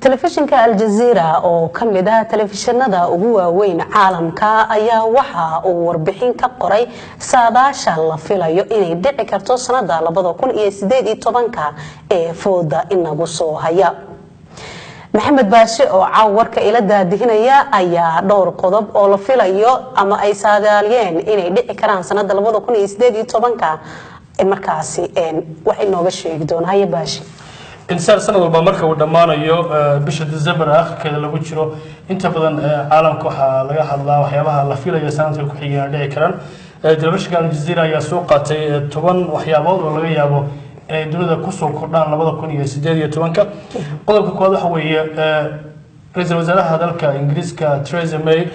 telefishinka Al-Jazeera oo kamid ah telefishinada ugu waaweyn caalamka ayaa waxa uu warbixin ka qoray saadaasha la filayo inay dhici karto sanada 2018 ee fooda inagu soo haya. Maxamed Baashi oo warka ila daadihinaya ayaa dhowr qodob oo la filayo ama ay saadaaliyeen inay dhici karaan sanada 2018 markaasi wax inooga sheegi doonaa Baashi. إنسان سنة والبامركة ودمانيو بيش ديسمبر آخر كذا لو بتشرو أنت بدن عالم كوحة لقاها الله وحيابها الله فيلا يا سنة الكحية ده كلام دلوقتي كان الجزيرة يا سوقة تبان وحيابه ولا غيابه دولة كوسو كردان لبضة كونية سدية تبان كا قدر كواضح هو رئيس الوزراء هذا كإنجليز كتريزا ماي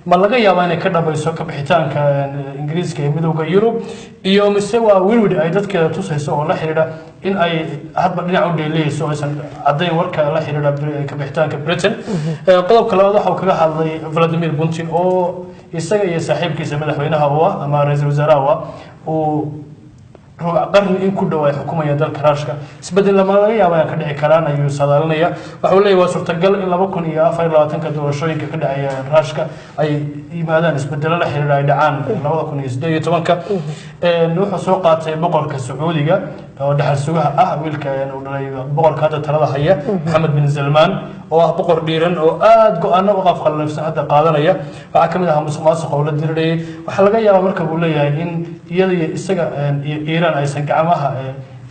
ما لقى ياباني كذا بيسوق بحيتان كإنجليز كمدوغا يوروب يوم سوى ويرود أيضا كذا توصل الله حريرة إن أي هذا بدنا عود ليه سوى مثلا عدين ورك الله حريرة كبحتان كبريتن قلب كلا واضح وكذا هذا فلاديمير بوتين أو يسقى صاحب كيس مدحوينها هو أما رئيس الوزراء هو قرن إن كل دواء حكومة يدل كراشكا سبدل لما لا يابا كده كلام أيو صدرنا وحولي وصرت قل إلا بكون يا فايل لا تنكد وشوي كده أي راشكا أي ماذا نسبدل له حين رايدعان لا بكون يزدي تمانك نروح سوقات بقر كسعودية أو دحل سوقها ويلك يعني بقر كذا ترى هي محمد بن سلمان oo boqor dhiiran oo aad go'aano uga qalafsan hadda qaadanaya waxa kamid ah musuqmaasuqa oo la diray waxa laga yaabaa marka uu leeyahay in iyada isaga Iran aysan gacmaha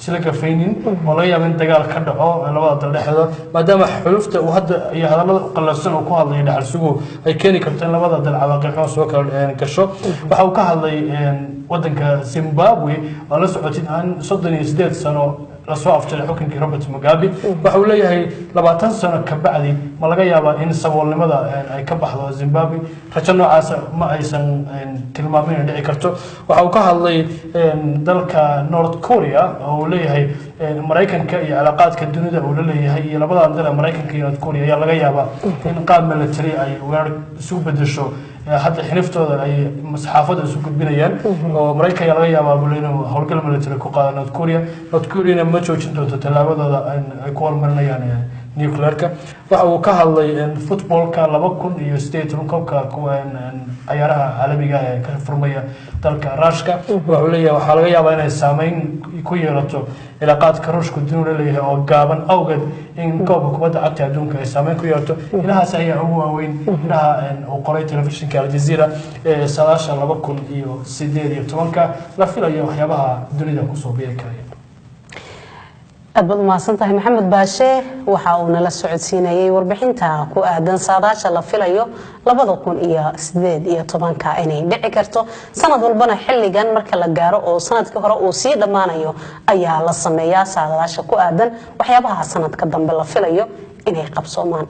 isla gafaynin oo laga yaabo in dagaal ka dhaco labada dal dhexdooda maadaama xulufta uu hadda iyo hadallada qalafsan oo ku hadlay dhaxal sugu ay keeni karto in labada dal cawaaqib soo kala gasho waxa uu ka hadlay wadanka Zimbabwe oo la socotay aan 38 sano la soo afjaray xukunkii Robert Mugabe waxa uu leeyahay 20 sano ka bacdi ma laga yaabaa in saboolnimada ay ka baxdo Zimbabwe rajo noocaas ma aysan tilmaamin dhici karto waxa uu ka hadlay dalka North Korea oo leeyahay Mareykanka iyo cilaaqaadka dunida oo leeyahay iyo labada dal Mareykanka iyo North Korea ayaa laga yaabaa in qaab military ay weer soo bedesho hadda xiniftooda ay masxaafada isu gudbinayaan oo Mareykanka laga yaabaa inuu howlgal military ku qaado North Korea ma joojin doonto talaabadooda ay ku hormarinayaan nuclearka waxa uu ka hadlay footballka 2018 koobka ciyaaraha caalamiga ee ka furmaya dalka Ruushka waxa leeyahay waxa laga yaabaa inay saameyn ku yeelato cilaaqaadka Ruushka dunida leeyahay oo gaaban awgeed in koobka kubadda cagta adduunka ay saameyn ku yeelato inahaas ayaa ugu waaweyn inaha oo qoray telefishinka Al-Jazeera ee saadaasha 2018 la filayo waxyaabaha dunida ku soo biiri karaya أبد ما صنته محمد باشي وحاولنا للسعوديين وربحنتها كو آدن ساداشا لفلايو لبضوكون إيا سديد إيا طبان كائنين دعكرتو سند والبنا حلي جان مركا لقارو أو سند كهراء أو سيد مانايو أيا للصميا ساداشا كو آدن وحيابها سند كدن بلا فلايو إني قبصومان